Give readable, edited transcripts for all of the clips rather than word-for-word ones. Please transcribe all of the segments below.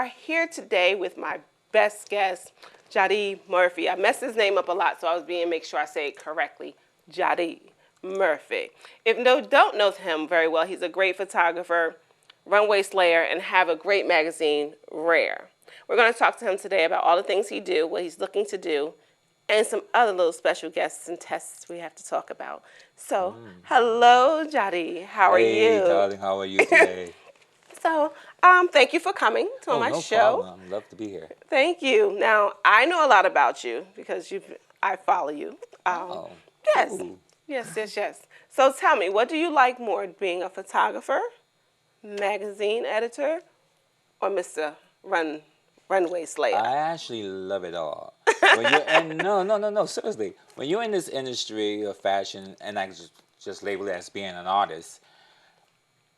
are here today with my best guest, Jadi Murphy. I messed his name up a lot, so I was being make sure I say it correctly. Jadi Murphy. If you don't know him very well, he's a great photographer, runway slayer, and have a great magazine, Rare. We're going to talk to him today about all the things he do, what he's looking to do, and some other little special guests and tests we have to talk about. So, hello, Jadi. How are you? Hey, darling, how are you today? So, thank you for coming to my no show. problem. I'd love to be here. Thank you. Now, I know a lot about you because I follow you. Yes. Cool. Yes. So tell me, what do you like more, being a photographer, magazine editor, or Mr. Runway Slayer? I actually love it all. When you're no, seriously. When you're in this industry of fashion, and I just label it as being an artist,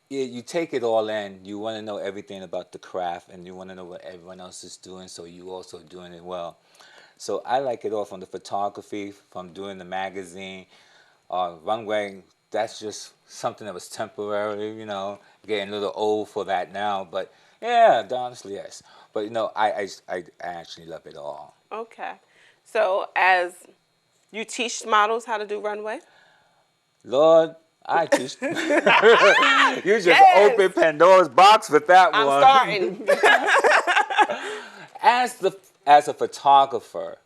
you take it all in. You want to know everything about the craft, and you want to know what everyone else is doing, so you also doing it well. So I like it all, from the photography, from doing the magazine, runway. That's just something that was temporary, getting a little old for that now. But yeah, honestly, yes. But I actually love it all. Okay. So as you teach models how to do runway? Lord, I teach. You just Yes. open Pandora's box with that I'm one. starting. As a photographer,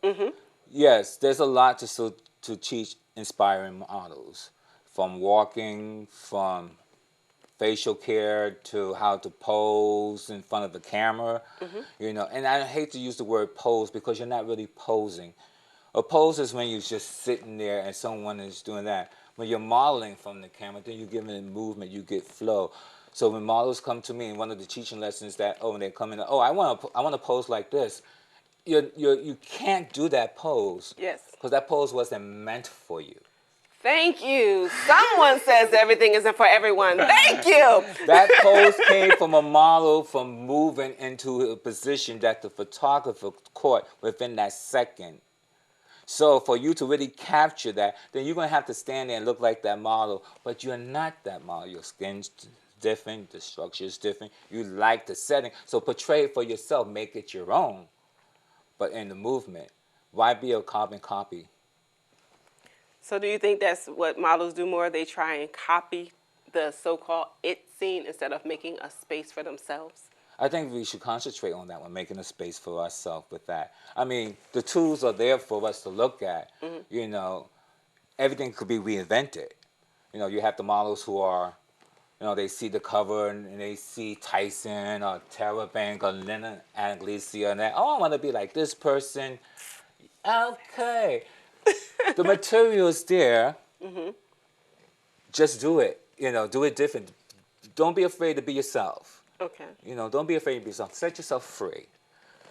yes, there's a lot to teach inspiring models, from walking, from facial care, to how to pose in front of the camera. And I hate to use the word pose, because you're not really posing. A pose is when you're just sitting there and someone is doing that. When you're modeling from the camera, then you're giving it movement, you get flow. So when models come to me, and one of the teaching lessons when they come in, I want to pose like this. You can't do that pose. Yes. Because that pose wasn't meant for you. Thank you. Someone says everything isn't for everyone. Thank you. That pose came from a model from moving into a position that the photographer caught within that second. So for you to really capture that, then you're going to have to stand there and look like that model. But you're not that model. Your skin's different. The structure is different. You like the setting. So portray it for yourself. Make it your own. But in the movement, why be a carbon copy? So do you think that's what models do more? They try and copy the so-called it scene instead of making a space for themselves? I think we should concentrate on that one, making a space for ourselves with that. I mean, the tools are there for us to look at. Everything could be reinvented. You have the models who are, they see the cover and they see Tyson or Tara Banks or Lena Anglisia, and they, I want to be like this person. Okay. The material is there. Just do it. Do it different. Don't be afraid to be yourself. Okay. Don't be afraid to be yourself. Set yourself free.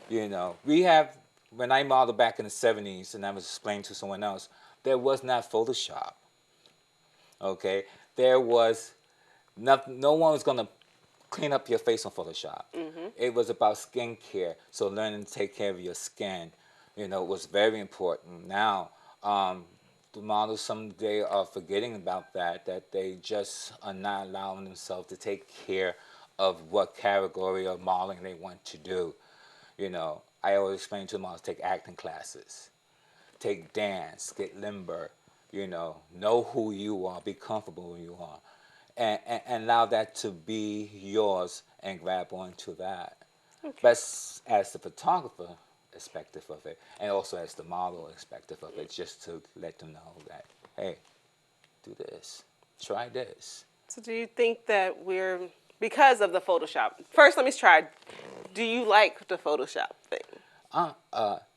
When I modeled back in the 70s, and I was explaining to someone else, there was not Photoshop. Okay? There was no one was going to clean up your face on Photoshop. It was about skincare. So learning to take care of your skin, was very important. Now, the models someday are forgetting about that they just are not allowing themselves to take care of what category of modeling they want to do. I always explain to models, take acting classes, take dance, get limber, know who you are, be comfortable who you are, and allow that to be yours and grab onto that. Okay. But as the photographer perspective of it, and also as the model perspective of it, just to let them know that, hey, do this, try this. So do you think that because of the Photoshop? First, let me try. Do you like the Photoshop thing? You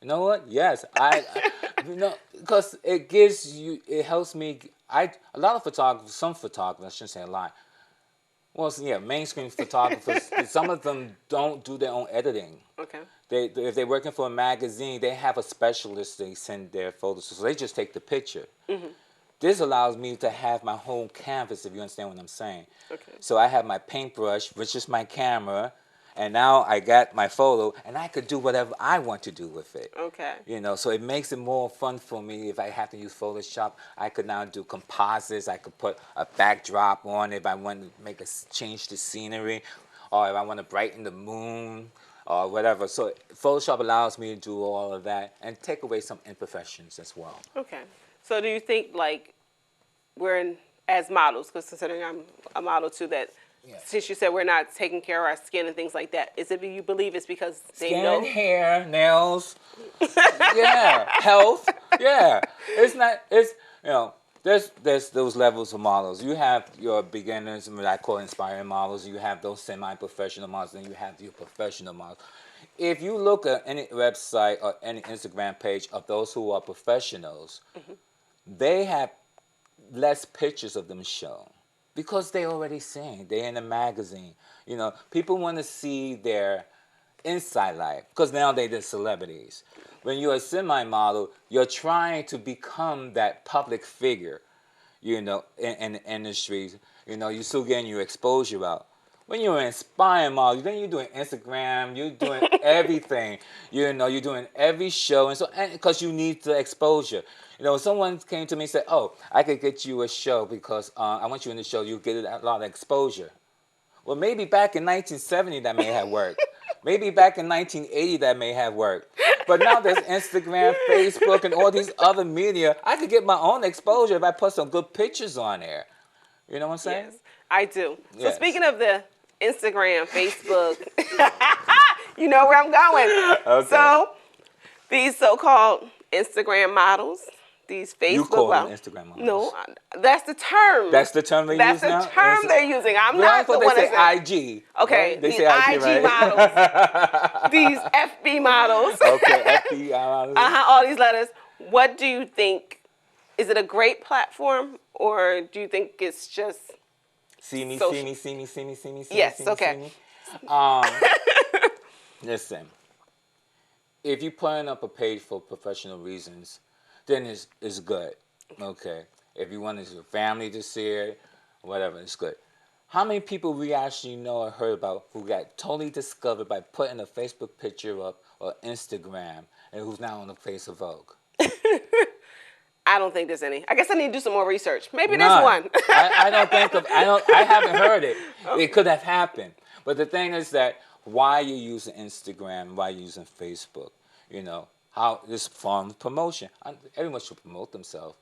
know what? Yes, because it helps me. A lot of photographers, some photographers, I shouldn't say a lot. Well, yeah, mainstream photographers, some of them don't do their own editing. Okay. If they're working for a magazine, they have a specialist they send their photos to, so they just take the picture. This allows me to have my whole canvas, if you understand what I'm saying. Okay. So I have my paintbrush, which is my camera, and now I got my photo, and I could do whatever I want to do with it. Okay. So it makes it more fun for me. If I have to use Photoshop, I could now do composites. I could put a backdrop on if I want to change the scenery, or if I want to brighten the moon, or whatever. So Photoshop allows me to do all of that and take away some imperfections as well. Okay. So do you think like we're in as models, because considering I'm a model too, that Yes. since you said we're not taking care of our skin and things like that, is it you believe it's because they Skin, know? hair, nails, yeah, health, yeah. It's not. It's there's those levels of models. You have your beginners, what I call inspiring models. You have those semi-professional models, and you have your professional models. If you look at any website or any Instagram page of those who are professionals, they have less pictures of them shown because they already seen. They're in a magazine. People want to see their inside life because now they're celebrities. When you're a semi-model, you're trying to become that public figure, in the industry. You're still getting your exposure out. When you're an inspiring model, then you're doing Instagram, you're doing everything. You're doing every show, and because you need the exposure. Someone came to me and said, "Oh, I could get you a show because I want you in the show. You get a lot of exposure." Well, maybe back in 1970 that may have worked. Maybe back in 1980 that may have worked. But now there's Instagram, Facebook, and all these other media. I could get my own exposure if I put some good pictures on there. You know what I'm saying? Yes, I do. So Yes. speaking of the Instagram, Facebook, you know where I'm going. Okay. So these so-called Instagram models, these Facebook You call them models. Instagram models. No, that's the term. That's the term they use now? That's the term they're using. I'm Well, I not the thought one they that's say IG. okay, Right? They these say IG, IG right? models, these FB models, Okay, FBI models. all these letters. What do you think? Is it a great platform, or do you think it's just See me, social- see me, see me, see me, see me, see Yes, me, see okay. me, see me. Listen, if you're putting up a page for professional reasons, then it's good. Okay. If you want your family to see it, whatever, it's good. How many people we actually know or heard about who got totally discovered by putting a Facebook picture up or Instagram and who's now on the face of Vogue? I don't think there's any. I guess I need to do some more research. Maybe None. there's one. I don't think of. I haven't heard it. It could have happened. But the thing is that why you using Instagram, why you using Facebook, how this form of promotion. Everyone should promote themselves,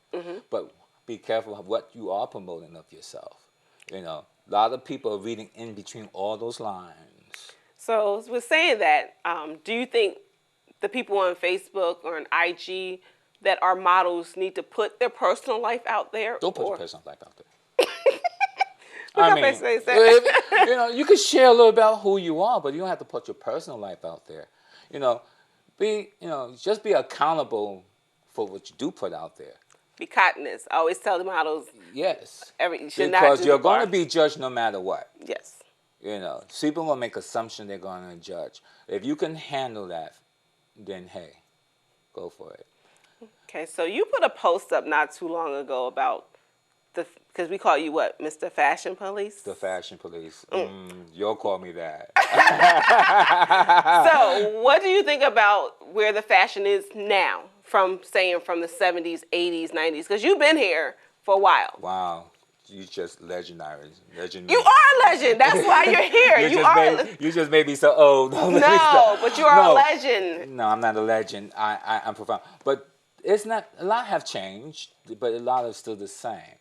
but be careful of what you are promoting of yourself. A lot of people are reading in between all those lines. So with saying that, do you think the people on Facebook or on IG that are models need to put their personal life out there? Don't put or- your personal life out there. Look how fast they say. You can share a little about who you are, but you don't have to put your personal life out there. Just be accountable for what you do put out there. Be kindness. I always tell the models, Yes. you should not Because do you're the going bar. to be judged no matter what. Yes. People will make assumptions they're going to judge. If you can handle that, then hey, go for it. Okay, so you put a post up not too long ago about because we call you what, Mr. Fashion Police? The fashion police. You'll call me that. So what do you think about where the fashion is now from the 70s, 80s, 90s? Because you've been here for a while. Wow. You just legendary. You are a legend. That's why you're here. You just made me so old. No, but you are a legend. No, I'm not a legend. I'm profound. But it's not. A lot have changed, but a lot is still the same.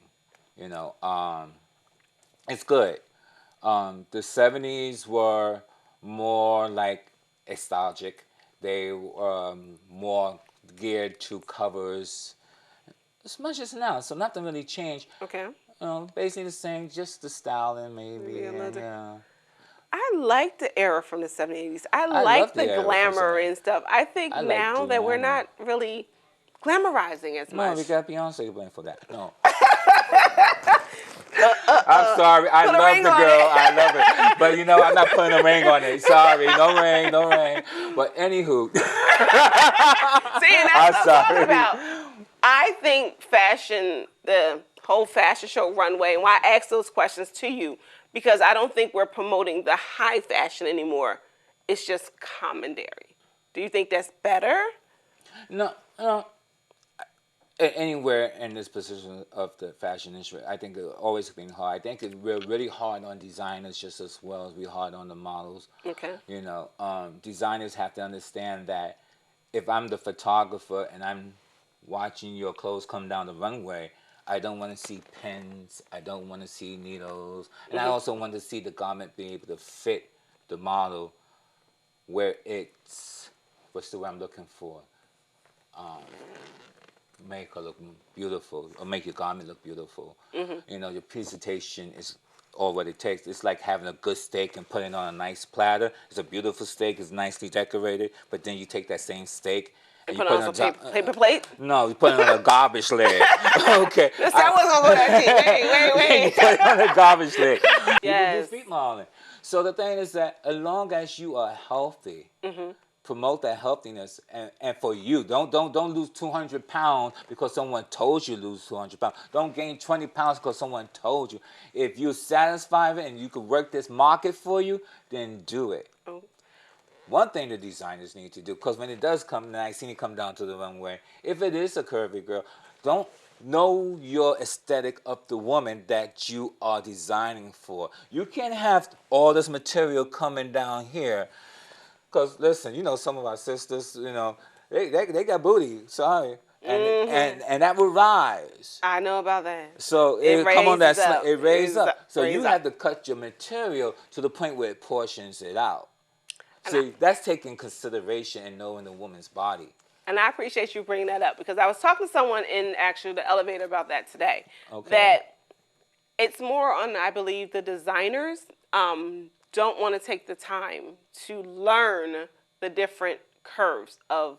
It's good. The 70s were more like nostalgic. They were more geared to covers as much as now. So nothing really changed. Okay. Basically the same, just the styling maybe. Maybe a little And, I like the era from the 70s. I love like the the era from glamour 70s. and stuff. I think I like now that we're glamour. not really glamorizing as no, much. we got Beyonce to blame for that. No. I'm sorry. I Put a love ring the on girl. it. I love it. But I'm not putting a ring on it. Sorry. No ring. No ring. But anywho. See, and I'm that's what I'm talking sorry. about. I think fashion, the whole fashion show runway, and why I ask those questions to you, because I don't think we're promoting the high fashion anymore. It's just commentary. Do you think that's better? No. Anywhere in this position of the fashion industry, I think it's always been hard. I think we're really hard on designers just as well as we're hard on the models. Okay. You know, designers have to understand that if I'm the photographer and I'm watching your clothes come down the runway, I don't want to see pins. I don't want to see needles, and I also want to see the garment be able to fit the model where it's what's the word I'm looking for. Make her look beautiful or make your garment look beautiful. You know, your presentation is all what it takes. It's like having a good steak and putting it on a nice platter. It's a beautiful steak. It's nicely decorated. But then you take that same steak And you put on some paper plate? No, you put it on a garbage lid. Okay. That wasn't going to go that deep. Wait. You put it on a garbage lid. You can Yes. do street modeling. So the thing is that as long as you are healthy, promote that healthiness, and for you, don't lose 200 pounds because someone told you to lose 200 pounds. Don't gain 20 pounds because someone told you. If you're satisfied with it and you can work this market for you, then do it. Oh. One thing the designers need to do, because when it does come, and I seen it come down to the runway, if it is a curvy girl, don't know your aesthetic of the woman that you are designing for. You can't have all this material coming down here. Because, listen, you know, some of our sisters, you know, they got booty, sorry. And that will rise. I know about that. So it come on that raises up. it raise up. So Raise you up. have to cut your material to the point where it portions it out. See, that's taking consideration and knowing the woman's body. And I appreciate you bringing that up because I was talking to someone in actually the elevator about that today. Okay. That it's more on, I believe, the designers don't want to take the time to learn the different curves of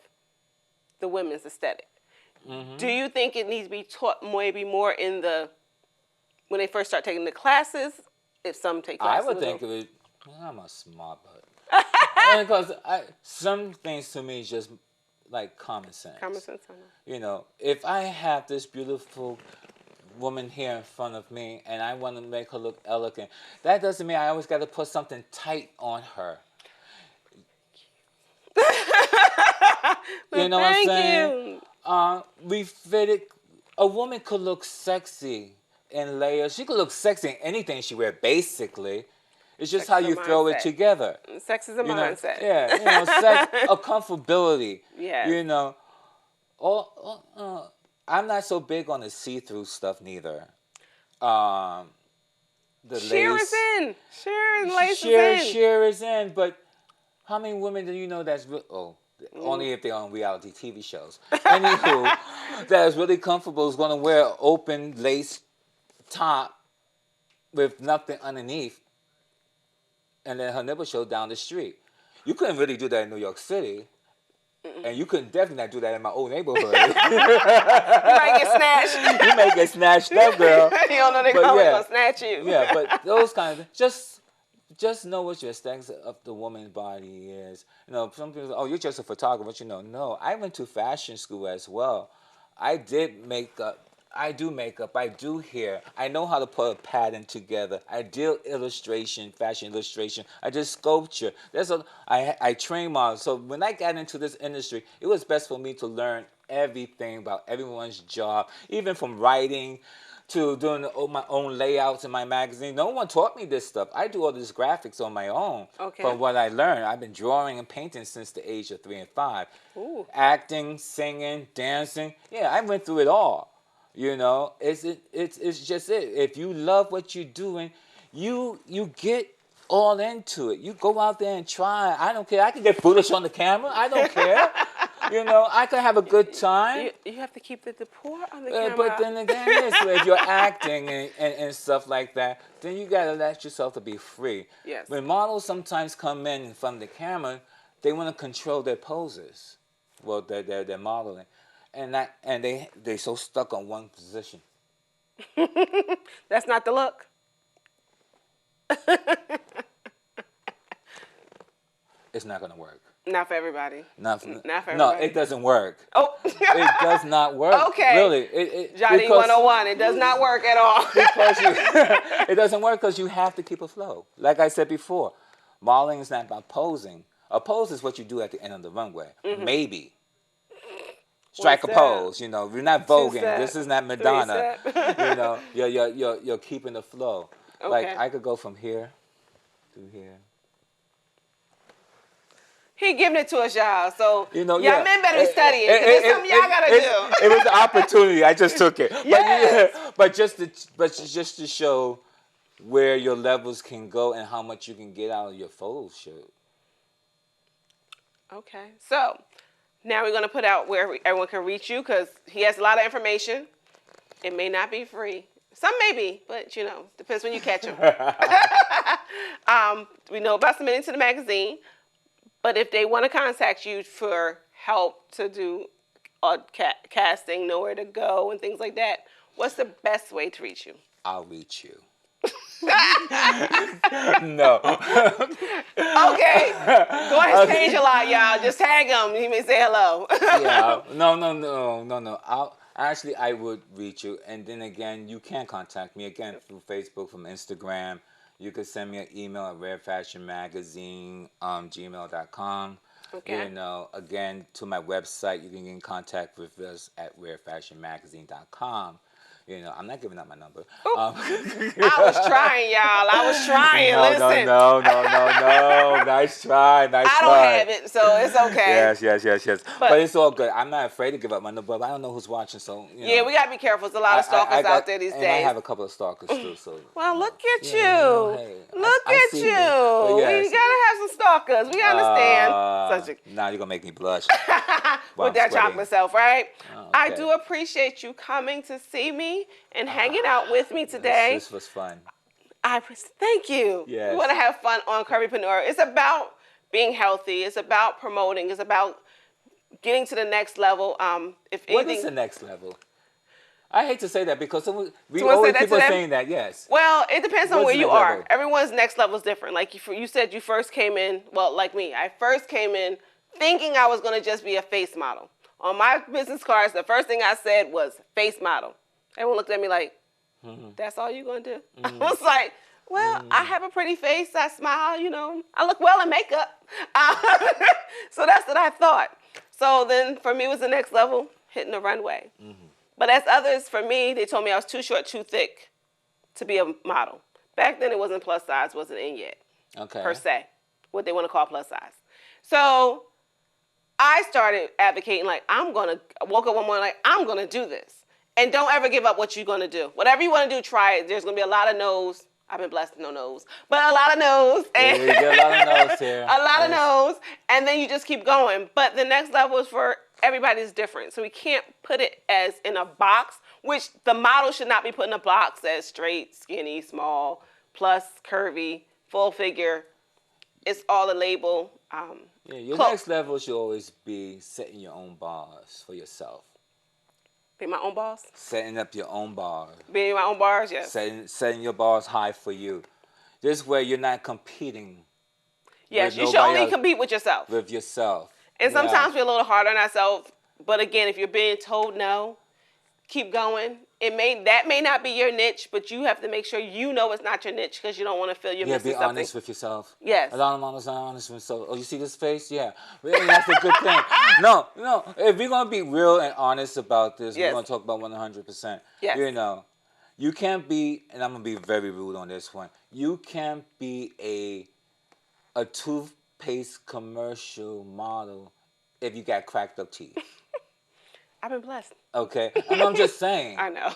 the women's aesthetic. Do you think it needs to be taught maybe more in the, when they first start taking the classes, if some take I classes? would think of it, I'm a smart butt. Because some things to me is just like common sense. Common sense, I know. You know, if I have this beautiful woman here in front of me and I want to make her look elegant, that doesn't mean I always got to put something tight on her. You know what I'm saying? We fitted. A woman could look sexy in layers. She could look sexy in anything she wear, basically. It's just Sex how is a you throw it mindset. together. Sex is a You know, mindset. yeah, you know, sex, a comfortability. Yes. You know, I'm not so big on the see-through stuff neither. The Sheer lace, is in. Sheer and lace is in. sheer is in. But how many women do you know that's only if they're on reality TV shows? Anywho, that is really comfortable is going to wear an open lace top with nothing underneath, and then her nipple show down the street. You couldn't really do that in New York City. And you couldn't definitely not do that in my old neighborhood. You might get snatched. You may get snatched up, girl. You don't know they're But gonna snatch you. Yeah, but those kind of just know what your aesthetics of the woman's body is. You know, some people say, oh, you're just a photographer. But you know, no, I went to fashion school as well. I did makeup. I do makeup. I do hair. I know how to put a pattern together. I did illustration, fashion illustration. I did sculpture. I train models. So when I got into this industry, it was best for me to learn everything about everyone's job, even from writing to doing my own layouts in my magazine. No one taught me this stuff. I do all this graphics on my own. Okay. From what I learned. I've been drawing and painting since the age of 3 and 5. Ooh. Acting, singing, dancing. Yeah, I went through it all. You know, it's just it. If you love what you're doing, you get all into it. You go out there and try. I don't care. I can get foolish on the camera. I don't care. You know, I can have a good time. You have to keep the pour on the camera. But then again, if you're acting and stuff like that, then you gotta let yourself to be free. Yes. When models sometimes come in front of the camera, they want to control their poses. Well, they're modeling. And they so stuck on one position. That's not the look. It's not gonna work. Not for everybody. Not for No, everybody. It doesn't work. Oh. It does not work. Okay. Really. Johnny 101. It does not work at all. Because it doesn't work because you have to keep a flow. Like I said before, modeling is not about posing. A pose is what you do at the end of the runway. Maybe. strike a step. pose. You know, we're not voguing. step, This is not 3 Madonna. step. You know, you're keeping the flow. Like Okay. I could go from here to here. He giving it to us, y'all. So You know, y'all yeah. men better be studying, because there's something y'all gotta do. It was an opportunity. I just took it. Yes. But just to show where your levels can go and how much you can get out of your photo shoot. Okay. So now we're gonna put out where everyone can reach you, because he has a lot of information. It may not be free. Some may be, but you know, depends when you catch them. We know about submitting to the magazine. But if they want to contact you for help to do casting, know where to go, and things like that, what's the best way to reach you? I'll reach you. No. Okay. Go ahead and change a lot, y'all. Just tag him. He may say hello. Yeah. No. I would reach you. And then again, you can contact me again through Facebook, from Instagram. You could send me an email at rarefashionmagazine@gmail.com. Okay. You know, again, to my website, you can get in contact with us at rarefashionmagazine.com. You know, I'm not giving out my number. I was trying, y'all. I was trying. Listen. No. Nice try. I don't have it, so it's okay. Yes. But it's all good. I'm not afraid to give up my number, but I don't know who's watching, so, you know. Yeah, we got to be careful. There's a lot of stalkers out there these and days. I have a couple of stalkers, too, so. Well, look at you. Yeah, hey, Look I at see you. But yes. We got to have some stalkers. We understand. Now you're going to make me blush. With that sweating. chocolate self, right? Oh, I okay. do appreciate you coming to see me and hanging out with me today. This was fun. Thank you. Yes. We want to have fun on Curvypreneur. It's about being healthy. It's about promoting. It's about getting to the next level. What is the next level? I hate to say that, because we you wanna say always that people to them? saying that, yes. Well, it depends on What's where the you next are. level? Everyone's next level is different. Like you said, you first came in, well, like me. I first came in thinking I was going to just be a face model. On my business cards, the first thing I said was face model. Everyone looked at me like, that's all you're going to do? I was like, well, I have a pretty face. I smile, you know. I look well in makeup. So that's what I thought. So then for me, it was the next level, hitting the runway. But as others, for me, they told me I was too short, too thick to be a model. Back then, it wasn't plus size, wasn't in yet, per se, what they want to call plus size. So I started advocating, like, I woke up one morning like, I'm going to do this. And don't ever give up what you're going to do. Whatever you want to do, try it. There's going to be a lot of no's. I've been blessed with no no's. But a lot of no's. Yeah, you get a lot of no's here. A lot of no's. And then you just keep going. But the next level is for everybody's different. So we can't put it as in a box, which the model should not be put in a box as straight, skinny, small, plus, curvy, full figure. It's all a label. Yeah, your next level should always be setting your own bars for yourself. Be my own boss? Setting up your own bars. Being my own bars, yes. Setting your bars high for you. This way you're not competing. Yes, with you should nobody only else, compete with yourself. with yourself. And sometimes we're a little hard on ourselves. But again, if you're being told no, keep going. That may not be your niche, but you have to make sure you know it's not your niche, because you don't want to feel you're missing be something. honest with yourself. Yes. A lot of models are honest with themselves. Oh, you see this face? Yeah. Really, that's a good thing. No. If we're going to be real and honest about this, Yes. we're going to talk about 100%. Yes. You know, you can't be, and I'm going to be very rude on this one, you can't be a toothpaste commercial model if you got cracked up teeth. I've been blessed. Okay, I'm just saying. I know.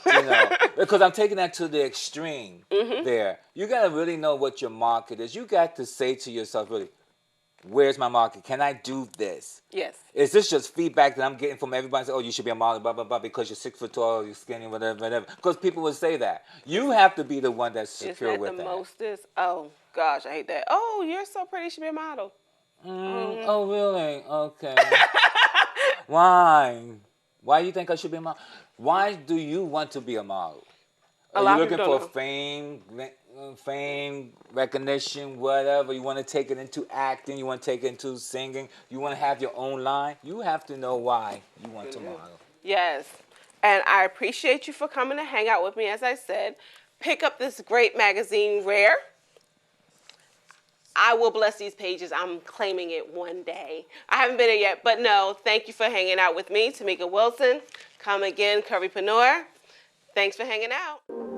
Because I'm taking that to the extreme. There, you gotta really know what your market is. You got to say to yourself, really, where's my market? Can I do this? Yes. Is this just feedback that I'm getting from everybody? Say, oh, you should be a model, blah blah blah, because you're 6 foot tall, you're skinny, whatever. Because people will say that. You have to be the one that's secure Isn't that with the that. mostest? Oh gosh, I hate that. Oh, you're so pretty, you should be a model. Oh, really? Okay. Why? Why do you think I should be a model? Why do you want to be a model? Are you looking for fame, recognition, whatever? You want to take it into acting? You want to take it into singing? You want to have your own line? You have to know why you want to model. Yes. And I appreciate you for coming to hang out with me. As I said, pick up this great magazine, Rare. I will bless these pages. I'm claiming it one day. I haven't been there yet, but no, thank you for hanging out with me, Tamika Wilson. Come again, Currypreneur. Thanks for hanging out.